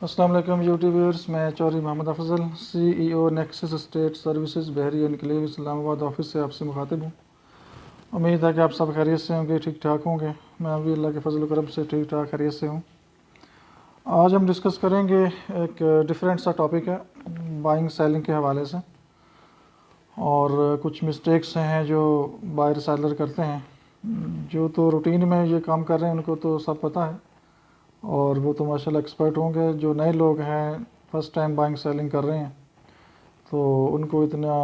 अस्सलाम वालेकुम YouTube viewers, मैं Chaudhary Mohammad Afzal CEO Nexus State Services Bahria Enclave Islamabad office से आपसे मुखातिब हूँ। उम्मीद है कि आप सब खैरियत से होंगे, ठीक ठाक होंगे। मैं भी अल्लाह के फजल करम से ठीक ठाक खैरियत से हूँ। आज हम डिस्कस करेंगे एक डिफरेंट सा टॉपिक है बाइंग सेलिंग के हवाले से, और कुछ मिस्टेक्स हैं जो बायर सेलर करते हैं। जो तो रूटीन में ये काम कर रहे हैं उनको तो सब पता है और वो तो माशाल्लाह एक्सपर्ट होंगे। जो नए लोग हैं, फर्स्ट टाइम बाइंग सेलिंग कर रहे हैं, तो उनको इतना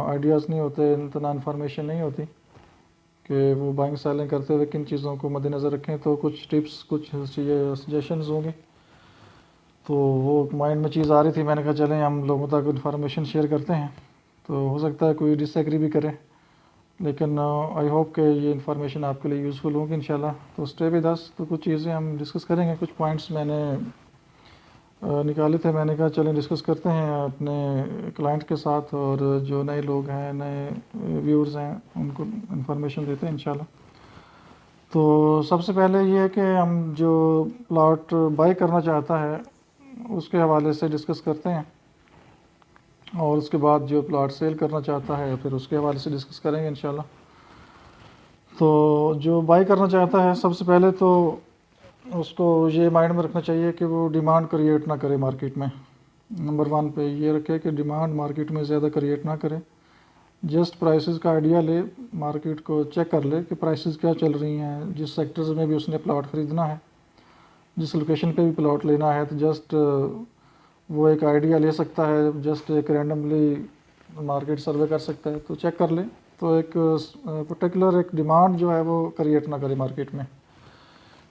आइडियाज़ नहीं होते, इतना इन्फॉर्मेशन नहीं होती कि वो बाइंग सेलिंग करते हुए किन चीज़ों को मद्देनज़र रखें। तो कुछ टिप्स, कुछ सजेशंस होंगे। तो वो माइंड में चीज़ आ रही थी, मैंने कहा चलें हम लोगों तक इन्फॉर्मेशन शेयर करते हैं। तो हो सकता है कोई डिसएग्री भी करे, लेकिन आई होप कि ये इन्फॉर्मेशन आपके लिए यूज़फुल होगी इंशाल्लाह। तो स्टे विद अस। तो कुछ चीज़ें हम डिस्कस करेंगे, कुछ पॉइंट्स मैंने निकाले थे। मैंने कहा चलें डिस्कस करते हैं अपने क्लाइंट के साथ, और जो नए लोग हैं, नए व्यूअर्स हैं, उनको इन्फॉर्मेशन देते हैं इंशाल्लाह। तो सबसे पहले ये है कि हम जो प्लॉट बाई करना चाहता है उसके हवाले से डिस्कस करते हैं, और उसके बाद जो प्लॉट सेल करना चाहता है फिर उसके हवाले से डिस्कस करेंगे इंशाल्लाह। तो जो बाई करना चाहता है, सबसे पहले तो उसको ये माइंड में रखना चाहिए कि वो डिमांड क्रिएट ना करे मार्केट में। नंबर 1 पे ये रखे कि डिमांड मार्केट में ज़्यादा क्रिएट ना करे। जस्ट प्राइसेस का आइडिया ले, मार्केट को चेक कर ले कि प्राइसेस क्या चल रही हैं। जिस सेक्टर्स में भी उसने प्लॉट ख़रीदना है, जिस लोकेशन पे भी प्लॉट लेना है, तो जस्ट वो एक आइडिया ले सकता है, जस्ट एक रैंडमली मार्केट सर्वे कर सकता है। तो चेक कर ले, तो एक पर्टिकुलर एक डिमांड जो है वो क्रिएट ना करे मार्केट में।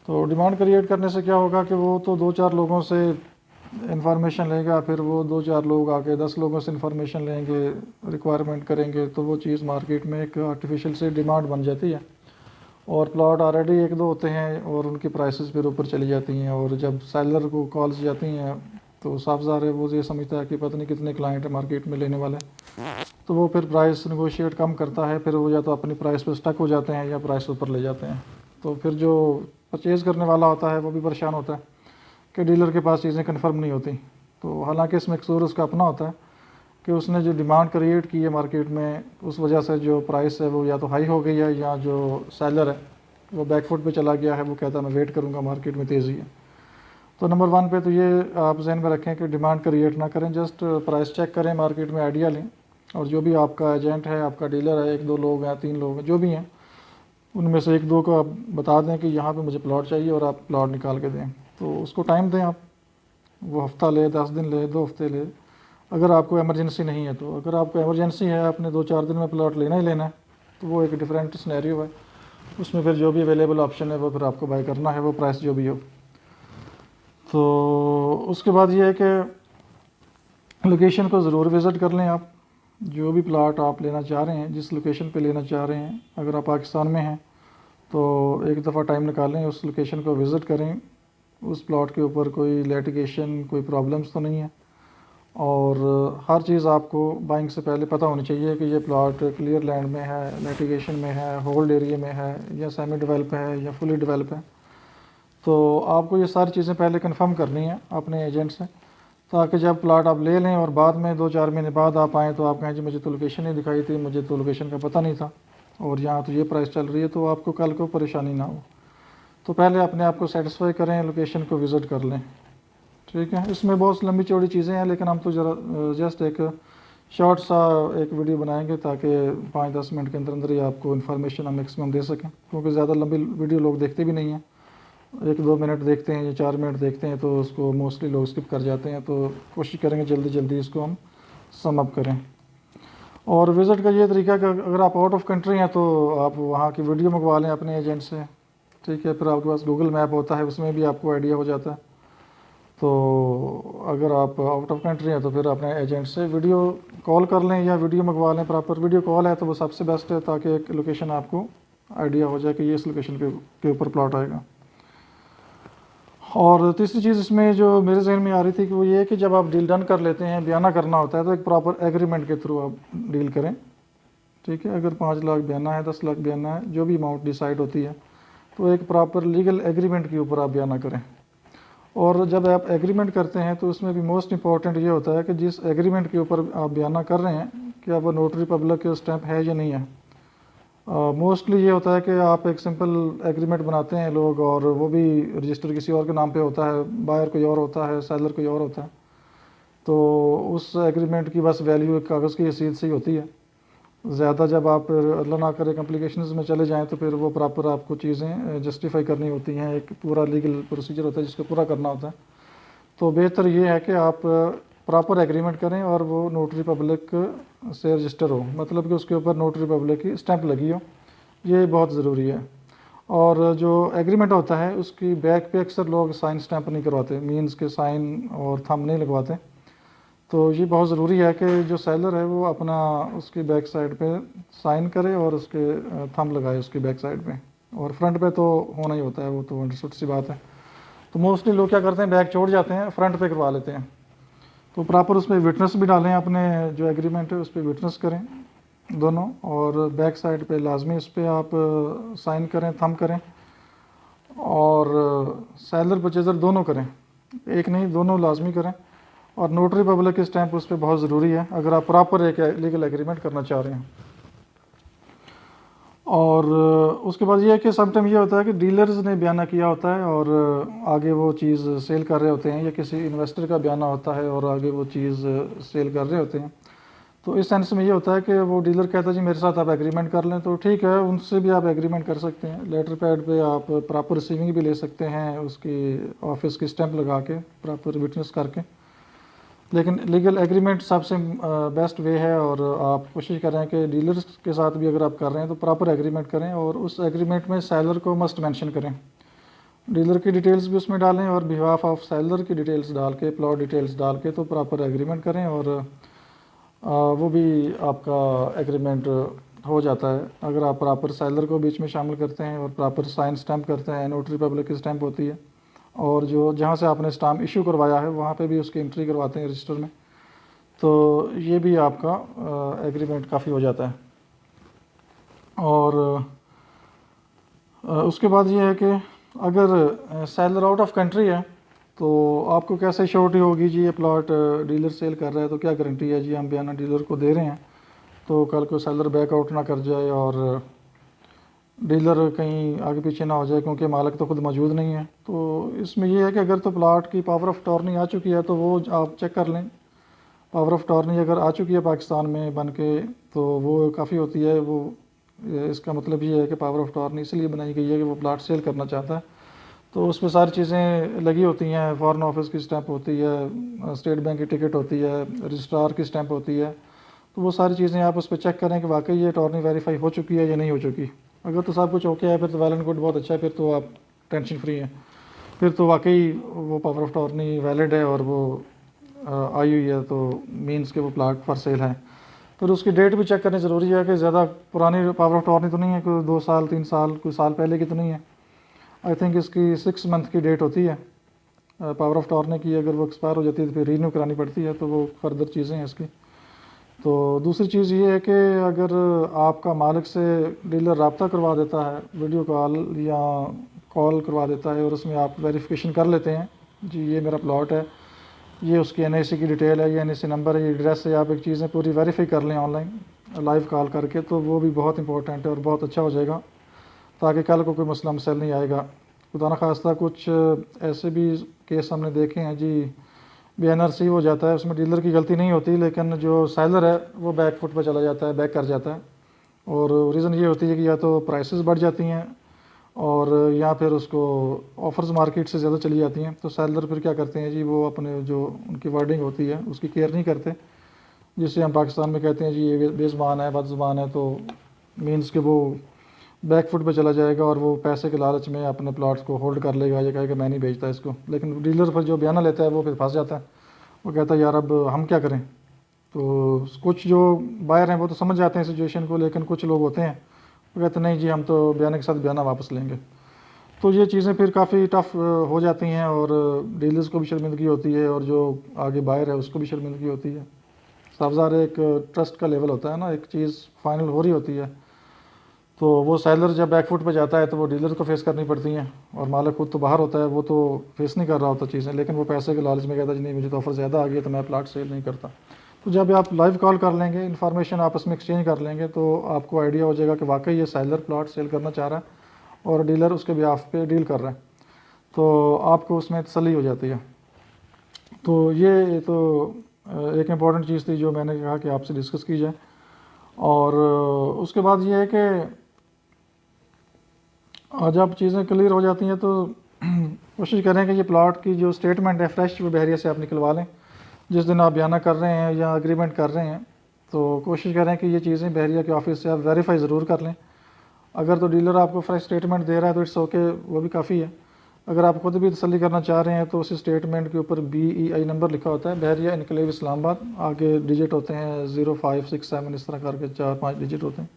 तो डिमांड क्रिएट करने से क्या होगा कि वो तो 2-4 लोगों से इन्फॉर्मेशन लेगा, फिर वो 2-4 लोग आके 10 लोगों से इन्फॉर्मेशन लेंगे, रिक्वायरमेंट करेंगे, तो वो चीज़ मार्केट में एक आर्टिफिशियल से डिमांड बन जाती है। और प्लॉट ऑलरेडी 1-2 होते हैं और उनकी प्राइसेस फिर ऊपर चली जाती हैं, और जब सेलर को कॉल्स जाती हैं तो साफ ज़ाहिर है वो ये समझता है कि पता नहीं कितने क्लाइंट मार्केट में लेने वाले, तो वो फिर प्राइस नेगोशिएट कम करता है। फिर वो या तो अपनी प्राइस पर स्टक हो जाते हैं या प्राइस ऊपर ले जाते हैं। तो फिर जो परचेज़ करने वाला होता है वो भी परेशान होता है कि डीलर के पास चीज़ें कन्फर्म नहीं होती। तो हालांकि इसमें कसूर उसका अपना होता है कि उसने जो डिमांड क्रिएट की है मार्केट में, उस वजह से जो प्राइस है वो या तो हाई हो गई है, या जो सेलर है वो बैकफुट पे चला गया है, वो कहता है मैं वेट करूँगा, मार्केट में तेज़ी है। तो नंबर 1 पे तो ये आप जहन में रखें कि डिमांड क्रिएट ना करें, जस्ट प्राइस चेक करें, मार्केट में आइडिया लें। और जो भी आपका एजेंट है, आपका डीलर है, 1-2 लोग हैं, 3 लोग हैं, जो भी हैं, उनमें से 1-2 को आप बता दें कि यहाँ पे मुझे प्लॉट चाहिए और आप प्लॉट निकाल के दें। तो उसको टाइम दें आप, वो हफ़्ता ले, 10 दिन ले, 2 हफ्ते ले, अगर आपको एमरजेंसी नहीं है तो। अगर आपको एमरजेंसी है, आपने 2-4 दिन में प्लॉट लेना ही लेना है, तो वो एक डिफरेंट सिनेरियो है। उसमें फिर जो भी अवेलेबल ऑप्शन है वो फिर आपको बाय करना है, वो प्राइस जो भी हो। तो उसके बाद ये है कि लोकेशन को ज़रूर विज़िट कर लें आप। जो भी प्लॉट आप लेना चाह रहे हैं, जिस लोकेशन पे लेना चाह रहे हैं, अगर आप पाकिस्तान में हैं तो एक दफ़ा टाइम निकालें, उस लोकेशन को विज़िट करें। उस प्लॉट के ऊपर कोई लिटिगेशन, कोई प्रॉब्लम्स तो नहीं है, और हर चीज़ आपको बाइंग से पहले पता होनी चाहिए कि ये प्लॉट क्लियर लैंड में है, लिटिगेशन में है, होल्ड एरिया में है, या सेमी डेवलप है, या फुली डेवलप है। तो आपको ये सारी चीज़ें पहले कंफर्म करनी है अपने एजेंट से, ताकि जब प्लॉट आप ले लें और बाद में 2-4 महीने बाद आप आएँ तो आप कहें जी मुझे तो लोकेशन नहीं दिखाई थी, मुझे तो लोकेशन का पता नहीं था, और यहाँ तो ये प्राइस चल रही है, तो आपको कल को परेशानी ना हो। तो पहले अपने आप को सेटिस्फाई करें, लोकेशन को विज़िट कर लें, ठीक है। इसमें बहुत लंबी चौड़ी चीज़ें हैं, लेकिन हम तो ज़रा जस्ट एक शॉर्ट सा एक वीडियो बनाएंगे ताकि 5-10 मिनट के अंदर अंदर ही आपको इन्फॉर्मेशन हम मैक्सिमम दे सकें, क्योंकि ज़्यादा लंबी वीडियो लोग देखते भी नहीं हैं। 1-2 मिनट देखते हैं या 4 मिनट देखते हैं, तो उसको मोस्टली लोग स्किप कर जाते हैं। तो कोशिश करेंगे जल्दी जल्दी इसको हम सम अप करें। और विज़िट का ये तरीका कि अगर आप आउट ऑफ कंट्री हैं तो आप वहाँ की वीडियो मंगवा लें अपने एजेंट से, ठीक है। फिर आपके पास गूगल मैप होता है, उसमें भी आपको आइडिया हो जाता है। तो अगर आप आउट ऑफ कंट्री हैं तो फिर अपने एजेंट से वीडियो कॉल कर लें या वीडियो मंगवा लें। प्रॉपर वीडियो कॉल है तो वो सबसे बेस्ट है, ताकि एक लोकेशन आपको आइडिया हो जाए कि ये इस लोकेशन के ऊपर प्लॉट आएगा। और तीसरी चीज़ इसमें जो मेरे जहन में आ रही थी कि वो ये है कि जब आप डील डन कर लेते हैं, बयाना करना होता है, तो एक प्रॉपर एग्रीमेंट के थ्रू आप डील करें, ठीक है। अगर 5 लाख बयाना है, 10 लाख बयाना है, जो भी अमाउंट डिसाइड होती है, तो एक प्रॉपर लीगल एग्रीमेंट के ऊपर आप बयाना करें। और जब आप एग्रीमेंट करते हैं तो उसमें भी मोस्ट इम्पॉर्टेंट ये होता है कि जिस एग्रीमेंट के ऊपर आप बयाना कर रहे हैं कि अब वो नोटरी पब्लिक के स्टैंप है या नहीं है। मोस्टली ये होता है कि आप एक सिंपल एग्रीमेंट बनाते हैं लोग, और वो भी रजिस्टर किसी और के नाम पे होता है, बायर कोई और होता है, सेलर कोई और होता है। तो उस एग्रीमेंट की बस वैल्यू एक कागज़ की हैसियत से ही होती है। ज़्यादा जब आप अल्लाह ना करे कॉम्प्लिकेशंस में चले जाएं तो फिर वो प्रॉपर आपको चीज़ें जस्टिफाई करनी होती हैं, एक पूरा लीगल प्रोसीजर होता है जिसको पूरा करना होता है। तो बेहतर ये है कि आप प्रॉपर एग्रीमेंट करें और वो नोटरी पब्लिक से रजिस्टर हो, मतलब कि उसके ऊपर नोटरी पब्लिक की स्टैंप लगी हो, ये बहुत ज़रूरी है। और जो एग्रीमेंट होता है उसकी बैक पे अक्सर लोग साइन स्टैंप नहीं करवाते, मीन्स के साइन और थंब नहीं लगवाते। तो ये बहुत ज़रूरी है कि जो सेलर है वो अपना उसकी बैक साइड पे साइन करे और उसके थंब लगाए उसकी बैक साइड पे, और फ्रंट पे तो होना ही होता है, वो तो अंडरस्टूड सी बात है। तो मोस्टली लोग क्या करते हैं, बैक छोड़ जाते हैं, फ्रंट पे करवा लेते हैं। तो प्रॉपर उसमें विटनेस भी डालें, अपने जो एग्रीमेंट है उस पर विटनेस करें दोनों, और बैक साइड पे लाजमी उस पर आप साइन करें, थंब करें, और सेलर परचेज़र दोनों करें, एक नहीं दोनों लाजमी करें। और नोटरी पब्लिक की स्टैंप उस पर बहुत ज़रूरी है अगर आप प्रॉपर एक लीगल एग्रीमेंट करना चाह रहे हैं। और उसके बाद ये है कि समटाइम ये होता है कि डीलर्स ने बयाना किया होता है और आगे वो चीज़ सेल कर रहे होते हैं, या किसी इन्वेस्टर का बयाना होता है और आगे वो चीज़ सेल कर रहे होते हैं। तो इस सेंस में ये होता है कि वो डीलर कहता है जी मेरे साथ आप एग्रीमेंट कर लें, तो ठीक है, उनसे भी आप एग्रीमेंट कर सकते हैं। लेटर पैड पे आप प्रॉपर रिसीविंग भी ले सकते हैं उसकी ऑफिस की स्टैंप लगा के, प्रॉपर विटनेस करके। लेकिन लीगल एग्रीमेंट सबसे बेस्ट वे है, और आप कोशिश करें कि डीलर्स के साथ भी अगर आप कर रहे हैं तो प्रॉपर एग्रीमेंट करें, और उस एग्रीमेंट में सेलर को मस्ट मेंशन करें, डीलर की डिटेल्स भी उसमें डालें और बिहाफ ऑफ सेलर की डिटेल्स डाल के, प्लॉट डिटेल्स डाल के तो प्रॉपर एग्रीमेंट करें, और वो भी आपका एग्रीमेंट हो जाता है अगर आप प्रॉपर सेलर को बीच में शामिल करते हैं और प्रॉपर साइन स्टैंप करते हैं। नोटरी पब्लिक की स्टैंप होती है, और जो जहाँ से आपने स्टाम्प इशू करवाया है वहाँ पे भी उसकी एंट्री करवाते हैं रजिस्टर में, तो ये भी आपका एग्रीमेंट काफ़ी हो जाता है। और उसके बाद ये है कि अगर सेलर आउट ऑफ कंट्री है तो आपको कैसे श्योरिटी होगी जी ये प्लॉट डीलर सेल कर रहा है, तो क्या गारंटी है जी हम बयाना डीलर को दे रहे हैं तो कल को सेलर बैकआउट ना कर जाए और डीलर कहीं आगे पीछे ना हो जाए, क्योंकि मालिक तो खुद मौजूद नहीं है। तो इसमें यह है कि अगर तो प्लाट की पावर ऑफ टॉर्नी आ चुकी है तो वो आप चेक कर लें, पावर ऑफ टॉर्नी अगर आ चुकी है पाकिस्तान में बन के तो वो काफ़ी होती है। वो इसका मतलब ये है कि पावर ऑफ टॉर्नी इसलिए बनाई गई है कि वो प्लाट सेल करना चाहता है, तो उसमें सारी चीज़ें लगी होती हैं, फॉरेन ऑफिस की स्टैंप होती है, स्टेट बैंक की टिकट होती है, रजिस्ट्रार की स्टैंप होती है। तो वो सारी चीज़ें आप उस पर चेक करें कि वाकई ये टॉर्नी वेरीफाई हो चुकी है या नहीं हो चुकी। अगर तो सब कुछ ओके है फिर तो वेल एंड गुड, बहुत अच्छा है, फिर तो आप टेंशन फ्री हैं, फिर तो वाकई वो पावर ऑफ टॉर्नी वैलिड है और वो आई हुई है, तो मीन्स के वो प्लाट फॉर सेल है। फिर उसकी डेट भी चेक करनी ज़रूरी है कि ज़्यादा पुरानी पावर ऑफ टॉर्नी तो नहीं है, कोई 2 साल 3 साल कोई साल पहले की तो नहीं है। आई थिंक इसकी 6 मंथ की डेट होती है पावर ऑफ टॉर्नी की, अगर वो एक्सपायर हो जाती है तो फिर रीन्यू करानी पड़ती है, तो वो फर्दर चीज़ें हैं इसकी। तो दूसरी चीज़ ये है कि अगर आपका मालिक से डीलर रब्ता करवा देता है, वीडियो कॉल या कॉल करवा देता है और उसमें आप वेरिफिकेशन कर लेते हैं जी ये मेरा प्लॉट है, ये उसकी NIC की डिटेल है, ये NIC नंबर है, ये एड्रेस है, आप एक चीज़ें पूरी वेरीफाई कर लें ऑनलाइन लाइव कॉल करके, तो वो भी बहुत इंपॉर्टेंट है और बहुत अच्छा हो जाएगा, ताकि कल को कोई मसला मसैल नहीं आएगा। खुदा न खास्ता कुछ ऐसे भी केस हमने देखे हैं जी, BNRC हो जाता है, उसमें डीलर की गलती नहीं होती, लेकिन जो सेलर है वो बैक फुट पर चला जाता है, बैक कर जाता है, और रीज़न ये होती है कि या तो प्राइसेस बढ़ जाती हैं और या फिर उसको ऑफर्स मार्केट से ज़्यादा चली जाती हैं। तो सेलर फिर क्या करते हैं जी, वो अपने जो उनकी वर्डिंग होती है उसकी केयर नहीं करते, जिसे हम पाकिस्तान में कहते हैं जी ये बेज़ुबान है, बदज़ुबान है, तो मीन्स कि वो बैक फुट पे चला जाएगा और वो पैसे के लालच में अपने प्लॉट्स को होल्ड कर लेगा, ये कहेगा मैं नहीं बेचता इसको। लेकिन डीलर पर जो बयाना लेता है वो फिर फंस जाता है, वो कहता है यार अब हम क्या करें। तो कुछ जो बायर हैं वो तो समझ जाते हैं सिचुएशन को, लेकिन कुछ लोग होते हैं वो कहते नहीं जी हम तो बयाने के साथ बयाना वापस लेंगे। तो ये चीज़ें फिर काफ़ी टफ हो जाती हैं और डीलर्स को भी शर्मिंदगी होती है और जो आगे बायर है उसको भी शर्मिंदगी होती है। साफ ज़ाहिर एक ट्रस्ट का लेवल होता है ना, एक चीज़ फाइनल हो रही होती है तो वो सेलर जब बैकफुट पे जाता है तो वो डीलर को फेस करनी पड़ती हैं, और मालिक खुद तो बाहर होता है, वो तो फेस नहीं कर रहा होता चीज़ें, लेकिन वो पैसे के लालच में कहता है नहीं मुझे तो ऑफर ज़्यादा आ गया तो मैं प्लाट सेल नहीं करता। तो जब आप लाइव कॉल कर लेंगे, इन्फॉर्मेशन आपस में एक्सचेंज कर लेंगे, तो आपको आइडिया हो जाएगा कि वाकई ये सेलर प्लाट सेल करना चाह रहा है और डीलर उसके बिहाफ पे डील कर रहा है, तो आपको उसमें तसल्ली हो जाती है। तो ये तो एक इम्पॉर्टेंट चीज़ थी जो मैंने कहा कि आपसे डिस्कस की जाए। और उसके बाद ये है कि जब चीज़ें क्लियर हो जाती हैं तो कोशिश करें कि ये प्लॉट की जो स्टेटमेंट है फ्रेश वो बहरिया से आप निकलवा लें। जिस दिन आप बयाना कर रहे हैं या एग्रीमेंट कर रहे हैं तो कोशिश करें कि ये चीज़ें बहरिया के ऑफिस से आप वेरीफाई ज़रूर कर लें। अगर तो डीलर आपको फ्रेश स्टेटमेंट दे रहा है तो इट्स ओके, वो भी काफ़ी है। अगर आप खुद भी तसल्ली करना चाह रहे हैं तो उस स्टेटमेंट के ऊपर BEI नंबर लिखा होता है, बहरिया इनकलेव इस्लामाबाद, आगे डिजिट होते हैं 0567, इस तरह करके 4-5 डिजिट होते हैं।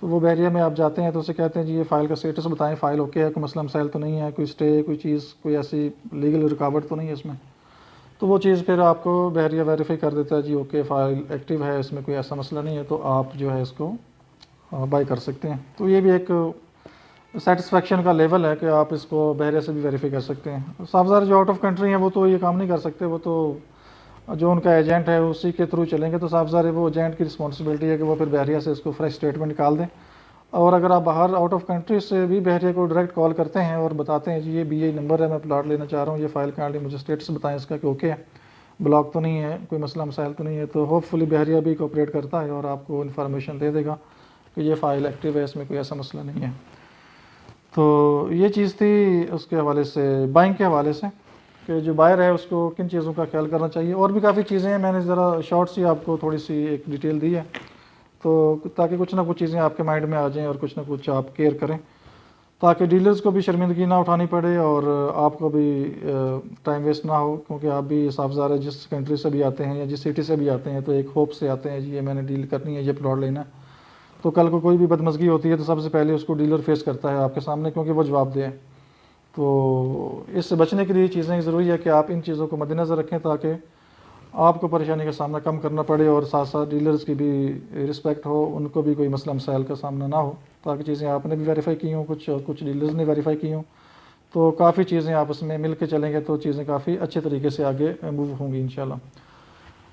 तो वो बहरिया में आप जाते हैं तो उसे कहते हैं जी ये फ़ाइल का स्टेटस बताएं, फ़ाइल ओके है, कोई मसला मसाइल तो नहीं है, कोई स्टे, कोई चीज़, कोई ऐसी लीगल रुकावट तो नहीं है इसमें। तो वो चीज़ फिर आपको बहरिया वेरीफाई कर देता है जी ओके फ़ाइल एक्टिव है, इसमें कोई ऐसा मसला नहीं है, तो आप जो है इसको बाई कर सकते हैं। तो ये भी एक सेटिस्फेक्शन का लेवल है कि आप इसको बहरिया से भी वेरीफाई कर सकते हैं। साफजार जो आउट ऑफ कंट्री हैं वो तो ये काम नहीं कर सकते, वो तो जो उनका एजेंट है उसी के थ्रू चलेंगे, तो साफ ज़ाहिर है वो एजेंट की रिस्पॉन्सिबिलिटी है कि वो फिर बहरिया से इसको फ्रेश स्टेटमेंट निकाल दें। और अगर आप बाहर आउट ऑफ कंट्री से भी बहरिया को डायरेक्ट कॉल करते हैं और बताते हैं जी ये BEI नंबर है, मैं प्लाट लेना चाह रहा हूँ, ये फ़ाइल काइंडली मुझे स्टेटस बताएं इसका कि ओके है, ब्लॉक तो नहीं है, कोई मसला मसाइल तो नहीं है, तो होपफुली बहरिया भी कोऑपरेट करता है और आपको इन्फॉर्मेशन दे देगा कि ये फ़ाइल एक्टिव है, इसमें कोई ऐसा मसला नहीं है। तो ये चीज़ थी उसके हवाले से, बाइंग के हवाले से, कि जो बायर है उसको किन चीज़ों का ख्याल करना चाहिए। और भी काफ़ी चीज़ें हैं, मैंने ज़रा शॉर्ट सी आपको थोड़ी सी एक डिटेल दी है, तो ताकि कुछ ना कुछ चीज़ें आपके माइंड में आ जाएं और कुछ ना कुछ आप केयर करें, ताकि डीलर्स को भी शर्मिंदगी ना उठानी पड़े और आपको भी टाइम वेस्ट ना हो, क्योंकि आप भी साफजार है जिस कंट्री से भी आते हैं या जिस सिटी से भी आते हैं तो एक होप से आते हैं जी ये मैंने डील करनी है, ये प्लॉट लेना है। तो कल को कोई भी बदमज़गी होती है तो सबसे पहले उसको डीलर फेस करता है आपके सामने, क्योंकि वो जवाब दे। तो इससे बचने के लिए चीज़ें ज़रूरी है कि आप इन चीज़ों को मद्देनज़र रखें ताकि आपको परेशानी का सामना कम करना पड़े और साथ साथ डीलर्स की भी रिस्पेक्ट हो, उनको भी कोई मसला मसाइल का सामना ना हो, ताकि चीज़ें आपने भी वेरीफाई की हों, कुछ डीलर्स ने वेरीफाई की हों, तो काफ़ी चीज़ें आपस में मिल के चलेंगे तो चीज़ें काफ़ी अच्छे तरीके से आगे मूव होंगी इंशाल्लाह।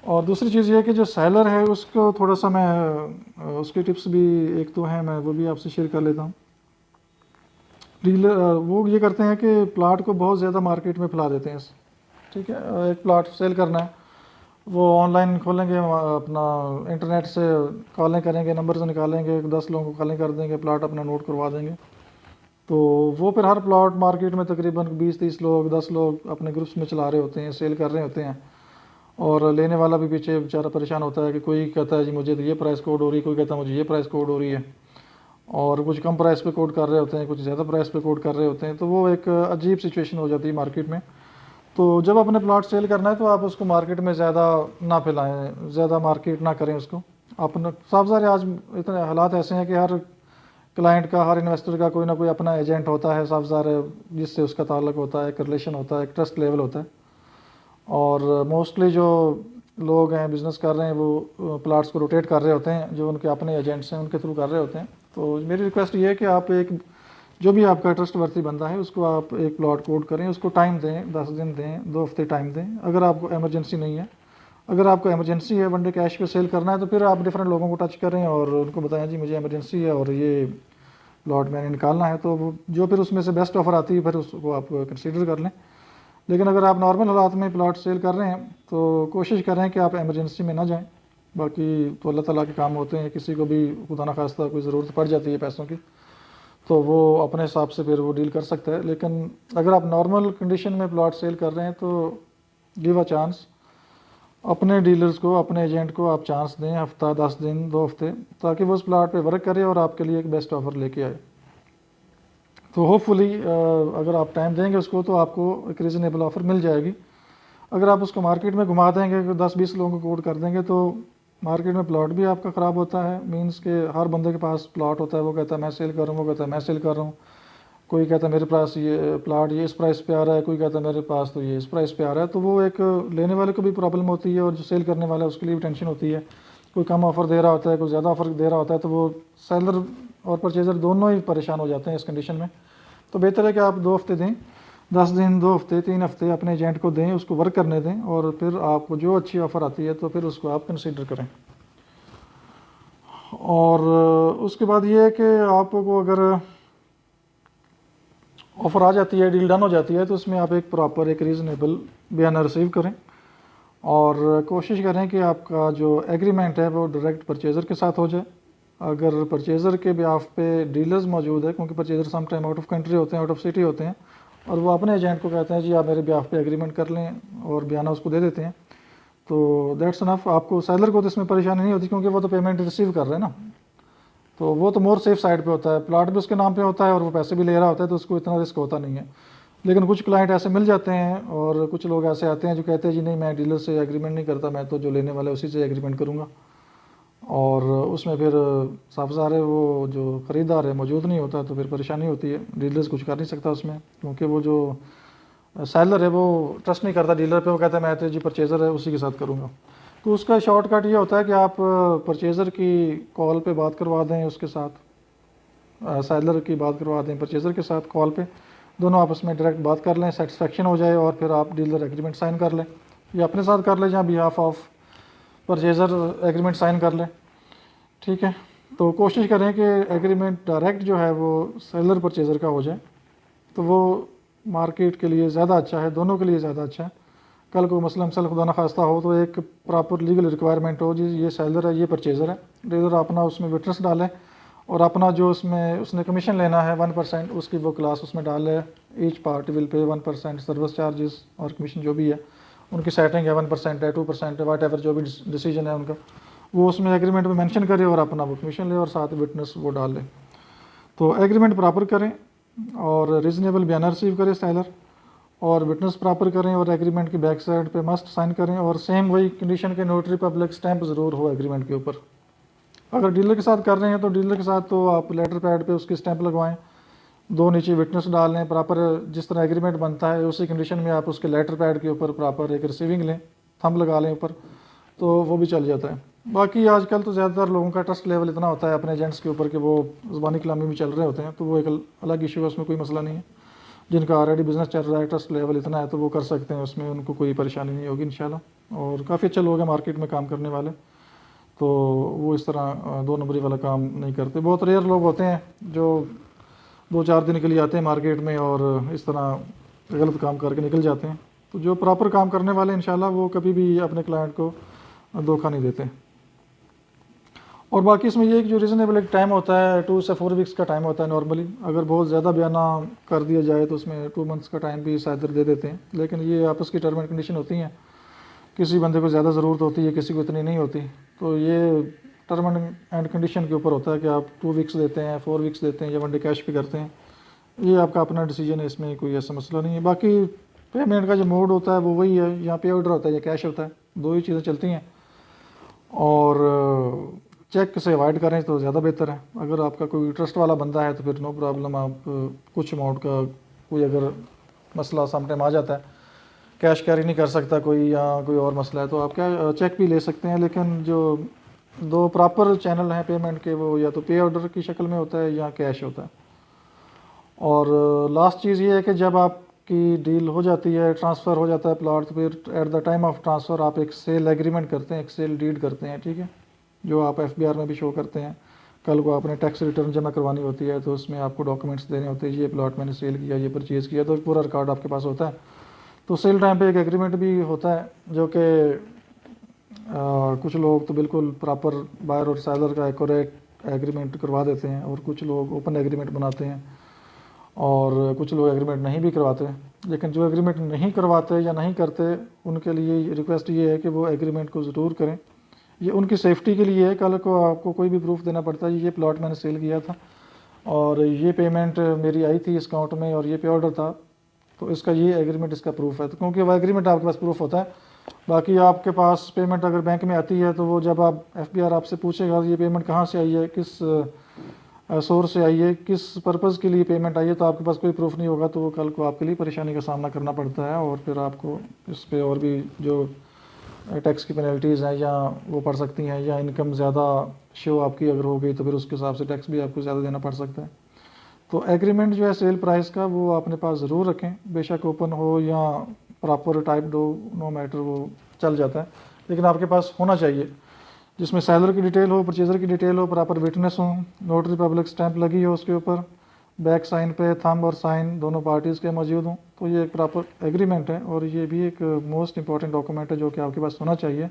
और दूसरी चीज़ ये है कि जो सेलर है उसको थोड़ा सा मैं उसकी टिप्स भी एक तो हैं, मैं वो भी आपसे शेयर कर लेता हूँ। डीलर वो ये करते हैं कि प्लाट को बहुत ज़्यादा मार्केट में फैला देते हैं, ठीक है। एक प्लाट सेल करना है, वो ऑनलाइन खोलेंगे, अपना इंटरनेट से कॉलें करेंगे, नंबर से निकालेंगे, 10 लोगों को कॉलें कर देंगे, प्लाट अपना नोट करवा देंगे, तो वो फिर हर प्लाट मार्केट में तकरीबन 20-30 लोग, 10 लोग अपने ग्रुप्स में चला रहे होते हैं, सेल कर रहे होते हैं, और लेने वाला भी पीछे बेचारा परेशान होता है कि कोई कहता है जी मुझे तो ये प्राइस कोड हो रही है, कोई कहता है मुझे ये प्राइस कोड हो रही है, और कुछ कम प्राइस पे कोड कर रहे होते हैं, कुछ ज़्यादा प्राइस पे कोड कर रहे होते हैं, तो वो एक अजीब सिचुएशन हो जाती है मार्केट में। तो जब अपने प्लॉट सेल करना है तो आप उसको मार्केट में ज़्यादा ना फैलाएं, ज़्यादा मार्केट ना करें उसको अपना। साफ ज़ाहिर आज इतने हालात ऐसे हैं कि हर क्लाइंट का, हर इन्वेस्टर का कोई ना कोई अपना एजेंट होता है, साफ ज़ाहिर जिससे उसका ताल्लुक होता है, एक रिलेशन होता है, एक ट्रस्ट लेवल होता है। और मोस्टली जो लोग हैं बिज़नेस कर रहे हैं वो प्लाट्स को रोटेट कर रहे होते हैं, जो उनके अपने एजेंट्स हैं उनके थ्रू कर रहे होते हैं। तो मेरी रिक्वेस्ट ये है कि आप एक जो भी आपका ट्रस्ट वर्ती बंदा है उसको आप एक प्लॉट कोड करें, उसको टाइम दें, 10 दिन दें, 2 हफ्ते टाइम दें। अगर आपको एमरजेंसी नहीं है, अगर आपको एमरजेंसी है, वनडे कैश पे सेल करना है, तो फिर आप डिफरेंट लोगों को टच करें और उनको बताएं जी मुझे एमरजेंसी है और ये प्लॉट मैंने निकालना है, तो वो जो फिर उसमें से बेस्ट ऑफर आती है फिर उसको आप कंसीडर कर लें। लेकिन अगर आप नॉर्मल हालात में प्लॉट सेल कर रहे हैं तो कोशिश करें कि आप एमरजेंसी में ना जाएं। बाकी तो अल्लाह ताला के काम होते हैं, किसी को भी खुदा न खास्ता कोई ज़रूरत पड़ जाती है पैसों की, तो वो अपने हिसाब से फिर वो डील कर सकता है। लेकिन अगर आप नॉर्मल कंडीशन में प्लॉट सेल कर रहे हैं तो गिव अ चांस, अपने डीलर्स को, अपने एजेंट को आप चांस दें, हफ्ता, 10 दिन, 2 हफ्ते, ताकि वो उस प्लॉट पे वर्क करे और आपके लिए एक बेस्ट ऑफर लेके आए। तो होपफुली अगर आप टाइम देंगे उसको तो आपको एक रीज़नेबल ऑफ़र मिल जाएगी। अगर आप उसको मार्केट में घुमा देंगे, 10-20 लोगों को कोड कर देंगे, तो मार्केट में प्लॉट भी आपका ख़राब होता है। मींस के हर बंदे के पास प्लॉट होता है, वो कहता है मैं सेल कर रहा हूँ, वो कहता है मैं सेल कर रहा हूँ, कोई कहता है मेरे पास ये प्लॉट ये इस प्राइस पे आ रहा है, कोई कहता है मेरे पास तो ये इस प्राइस पे आ रहा है। तो वो एक लेने वाले को भी प्रॉब्लम होती है और जो सेल करने वाला है उसके लिए भी टेंशन होती है। कोई कम ऑफ़र दे रहा होता है, कोई ज़्यादा ऑफ़र दे रहा होता है, तो वो सेलर और परचेज़र दोनों ही परेशान हो जाते हैं इस कंडीशन में। तो बेहतर है कि आप 2 हफ्ते दें, 10 दिन, 2 हफ्ते, 3 हफ्ते अपने एजेंट को दें, उसको वर्क करने दें, और फिर आपको जो अच्छी ऑफ़र आती है तो फिर उसको आप कंसीडर करें। और उसके बाद ये है कि आपको अगर ऑफ़र आ जाती है, डील डन हो जाती है, तो उसमें आप एक प्रॉपर एक रीज़नेबल बयाना रिसीव करें और कोशिश करें कि आपका जो एग्रीमेंट है वो डायरेक्ट परचेज़र के साथ हो जाए। अगर परचेज़र के बिहाफ पे डीलर्स मौजूद है, क्योंकि purchaser some time out of country होते हैं, आउट ऑफ सिटी होते हैं, और वो अपने एजेंट को कहते हैं जी आप मेरे बिहाफ पे एग्रीमेंट कर लें, और बयाना उसको दे देते हैं, तो दैट्स इनफ। आपको सेलर को तो इसमें परेशानी नहीं होती, क्योंकि वो तो पेमेंट रिसीव कर रहे हैं ना, तो वो तो मोर सेफ साइड पे होता है। प्लाट भी उसके नाम पे होता है और वो पैसे भी ले रहा होता है, तो उसको इतना रिस्क होता नहीं है। लेकिन कुछ क्लाइंट ऐसे मिल जाते हैं और कुछ लोग ऐसे आते हैं जो कहते हैं जी नहीं, मैं डीलर से एग्रीमेंट नहीं करता, मैं तो जो लेने वाला है उसी से एग्रीमेंट करूँगा, और उसमें फिर साफ ज़ाहिर है वो जो ख़रीदार है मौजूद नहीं होता, तो फिर परेशानी होती है। डीलर्स कुछ कर नहीं सकता उसमें, क्योंकि वो जो सेलर है वो ट्रस्ट नहीं करता डीलर पे, वो कहता है मैं तो जी परचेज़र है उसी के साथ करूँगा। तो उसका शॉर्टकट ये होता है कि आप परचेज़र की कॉल पे बात करवा दें उसके साथ, सेलर की बात करवा दें परचेज़र के साथ कॉल पे, दोनों आपस में डायरेक्ट बात कर लें, सेटिस्फेक्शन हो जाए, और फिर आप डीलर एग्रीमेंट साइन कर लें, या अपने साथ कर लें या behalf of purchaser agreement sign कर लें। ठीक है, तो कोशिश करें कि एग्रीमेंट डायरेक्ट जो है वो सेलर परचेज़र का हो जाए, तो वो मार्केट के लिए ज़्यादा अच्छा है, दोनों के लिए ज़्यादा अच्छा है। कल को मसला मसल खुदा न खास्ता हो तो एक प्रॉपर लीगल रिक्वायरमेंट हो जी ये सेलर है, ये परचेज़र है, डीलर अपना उसमें विटनेस डाले, और अपना जो उसमें उसने कमीशन लेना है 1% उसकी वो क्लास उसमें डाले। Each party will pay 1% service charges और कमीशन जो भी है उनकी सेटिंग है, 1% है, 2% है, वाट एवर जो भी डिसीजन है उनका, वो उसमें एग्रीमेंट में मेंशन करे, और अपना वो कमीशन ले और साथ विटनेस वो डाल ले। तो एग्रीमेंट प्रॉपर करें और रीज़नेबल बयाना रिसीव करें सेलर, और विटनेस प्रॉपर करें, और एग्रीमेंट की बैक साइड पे मस्ट साइन करें, और सेम वही कंडीशन के नोटरी पब्लिक स्टैंप ज़रूर हो एग्रीमेंट के ऊपर। अगर डीलर के साथ कर रहे हैं तो डीलर के साथ तो आप लेटर पैड पे उसकी स्टैंप लगवाएं, 2 नीचे विटनेस डाल लें, प्रॉपर जिस तरह एग्रीमेंट बनता है उसी कंडीशन में आप उसके लेटर पैड के ऊपर प्रॉपर एक रिसीविंग लें, थंब लगा लें ऊपर, तो वो भी चल जाता है। बाकी आजकल तो ज़्यादातर लोगों का ट्रस्ट लेवल इतना होता है अपने एजेंट्स के ऊपर कि वो ज़बानी कलामी भी चल रहे होते हैं, तो वो एक अलग इशू है, उसमें कोई मसला नहीं है। जिनका ऑलरेडी बिज़नेस चल रहा है, ट्रस्ट लेवल इतना है, तो वो कर सकते हैं, उसमें उनको कोई परेशानी नहीं होगी इंशाल्लाह। और काफ़ी अच्छे लोग हैं मार्केट में काम करने वाले, तो वो इस तरह 2 नंबरी वाला काम नहीं करते। बहुत रेयर लोग होते हैं जो 2-4 दिन के लिए आते हैं मार्केट में और इस तरह गलत काम करके निकल जाते हैं। तो जो प्रॉपर काम करने वाले इंशाल्लाह वो कभी भी अपने क्लाइंट को धोखा नहीं देते। और बाकी इसमें ये कि जो रीज़नेबल एक टाइम होता है 2 से 4 वीक्स का टाइम होता है नॉर्मली। अगर बहुत ज़्यादा बयाना कर दिया जाए तो उसमें 2 मंथ्स का टाइम भी शायद दे देते हैं, लेकिन ये आपस की टर्म एंड कंडीशन होती हैं। किसी बंदे को ज़्यादा ज़रूरत होती है, किसी को इतनी नहीं होती, तो ये टर्म एंड कंडीशन के ऊपर होता है कि आप 2 वीक्स देते हैं, 4 वीक्स देते हैं, या 1 डे कैश भी करते हैं। ये आपका अपना डिसीजन है, इसमें कोई ऐसा मसला नहीं है। बाकी पेमेंट का जो मोड होता है वो वही है, यहाँ पे ऑर्डर होता है या कैश होता है, 2 ही चीज़ें चलती हैं। और चेक से अवॉइड करें तो ज़्यादा बेहतर है। अगर आपका कोई ट्रस्ट वाला बंदा है तो फिर नो प्रॉब्लम, आप कुछ अमाउंट का कोई अगर मसला समटाइम आ जाता है, कैश कैरी नहीं कर सकता कोई, या कोई और मसला है, तो आप क्या चेक भी ले सकते हैं। लेकिन जो 2 प्रॉपर चैनल हैं पेमेंट के, वो या तो पे ऑर्डर की शक्ल में होता है या कैश होता है। और लास्ट चीज़ ये है कि जब आपकी डील हो जाती है, ट्रांसफ़र हो जाता है प्लॉट, तो फिर at the time of transfer आप एक सेल एग्रीमेंट करते हैं, एक सेल डीड करते हैं, ठीक है, जो आप FBR में भी शो करते हैं। कल को आपने टैक्स रिटर्न जमा करवानी होती है तो उसमें आपको डॉक्यूमेंट्स देने होते हैं, ये प्लॉट मैंने सेल किया, ये परचेज़ किया, तो पूरा रिकॉर्ड आपके पास होता है। तो सेल टाइम पे एक एग्रीमेंट भी होता है, जो कि कुछ लोग तो बिल्कुल प्रॉपर बायर और सेलर का एक्यूरेट एग्रीमेंट करवा देते हैं, और कुछ लोग ओपन एग्रीमेंट बनाते हैं, और कुछ लोग एग्रीमेंट नहीं भी करवाते। लेकिन जो एग्रीमेंट नहीं करवाते या नहीं करते, उनके लिए रिक्वेस्ट ये है कि वो एग्रीमेंट को ज़रूर करें। ये उनकी सेफ्टी के लिए है। कल को आपको कोई भी प्रूफ देना पड़ता है, ये प्लॉट मैंने सेल किया था और ये पेमेंट मेरी आई थी इस अकाउंट में, और ये पे ऑर्डर था, तो इसका ये एग्रीमेंट इसका प्रूफ है। तो क्योंकि वह एग्रीमेंट आपके पास प्रूफ होता है। बाकी आपके पास पेमेंट अगर बैंक में आती है तो वो जब आप FBR आपसे पूछेगा ये पेमेंट कहाँ से आई है, किस सोर्स से आई है, किस पर्पज़ के लिए पेमेंट आई है, तो आपके पास कोई प्रूफ नहीं होगा, तो वो कल को आपके लिए परेशानी का सामना करना पड़ता है, और फिर आपको इस पर और भी जो टैक्स की पेनल्टीज़ हैं या वो पड़ सकती हैं, या इनकम ज़्यादा शो आपकी अगर हो गई तो फिर उसके हिसाब से टैक्स भी आपको ज़्यादा देना पड़ सकता है। तो एग्रीमेंट जो है सेल प्राइस का वो अपने पास ज़रूर रखें, बेशक ओपन हो या प्रॉपर टाइप्ड हो, नो मैटर, वो चल जाता है, लेकिन आपके पास होना चाहिए, जिसमें सेलर की डिटेल हो, परचेज़र की डिटेल हो, प्रॉपर विटनेस हो, नोटरी पब्लिक स्टैंप लगी हो उसके ऊपर, बैक साइन पे थंब और साइन दोनों पार्टीज़ के मौजूद हों, तो ये एक प्रॉपर एग्रीमेंट है और ये भी एक मोस्ट इंपॉर्टेंट डॉक्यूमेंट है जो कि आपके पास होना चाहिए।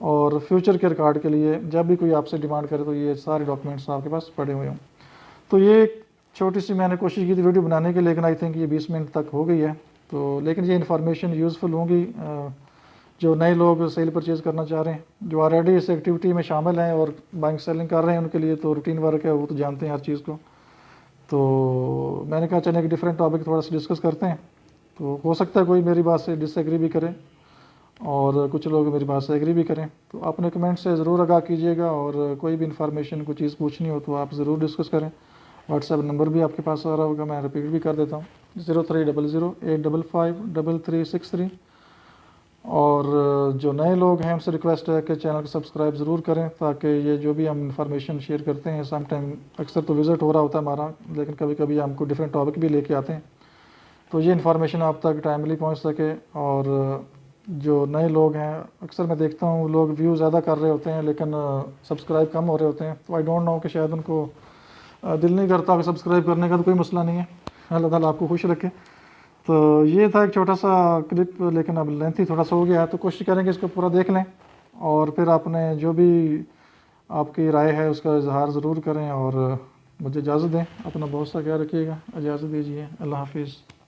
और फ्यूचर के रिकॉर्ड के लिए जब भी कोई आपसे डिमांड करे तो ये सारे डॉक्यूमेंट्स आपके पास पड़े हुए हों। तो ये एक छोटी सी मैंने कोशिश की थी वीडियो बनाने की, लेकिन आई थिंक ये 20 मिनट तक हो गई है। तो लेकिन ये इन्फॉर्मेशन यूज़फुल होंगी जो नए लोग सेल परचेज़ करना चाह रहे हैं, जो ऑलरेडी इस एक्टिविटी में शामिल हैं और बाइंग सेलिंग कर रहे हैं, उनके लिए तो रूटीन वर्क है, वो तो जानते हैं हर चीज़ को। तो मैंने कहा चलिए एक डिफरेंट टॉपिक थोड़ा सा डिस्कस करते हैं। तो हो सकता है कोई मेरी बात से डिसएग्री भी करे और कुछ लोग मेरी बात से एग्री भी करें। तो अपने कमेंट से ज़रूर आगाह कीजिएगा और कोई भी इन्फॉर्मेशन कोई चीज़ पूछनी हो तो आप ज़रूर डिस्कस करें। व्हाट्सएप नंबर भी आपके पास आ रहा होगा, मैं रिपीट भी कर देता हूँ, 0300855363। और जो नए लोग हैं उनसे रिक्वेस्ट है कि चैनल को सब्सक्राइब ज़रूर करें, ताकि ये जो भी हम इंफॉर्मेशन शेयर करते हैं, सम टाइम अक्सर तो विज़िट हो रहा होता है हमारा, लेकिन कभी कभी हमको डिफरेंट टॉपिक भी लेके आते हैं, तो ये इन्फॉर्मेशन आप तक टाइमली पहुंच सके। और जो नए लोग हैं, अक्सर मैं देखता हूँ लोग व्यू ज़्यादा कर रहे होते हैं लेकिन सब्सक्राइब कम हो रहे होते हैं, तो आई डोंट नो कि शायद उनको दिल नहीं करता कि सब्सक्राइब करने का, तो कोई मसला नहीं है, अल्लाह ताला आपको खुश रखे। तो ये था एक छोटा सा क्लिप, लेकिन अब लेंथी थोड़ा सा हो गया है, तो कोशिश करेंगे इसको पूरा देख लें और फिर आपने जो भी आपकी राय है उसका इजहार ज़रूर करें। और मुझे इजाज़त दें, अपना बहुत सा ख्याल रखिएगा, इजाज़त दीजिए, अल्लाह हाफिज़।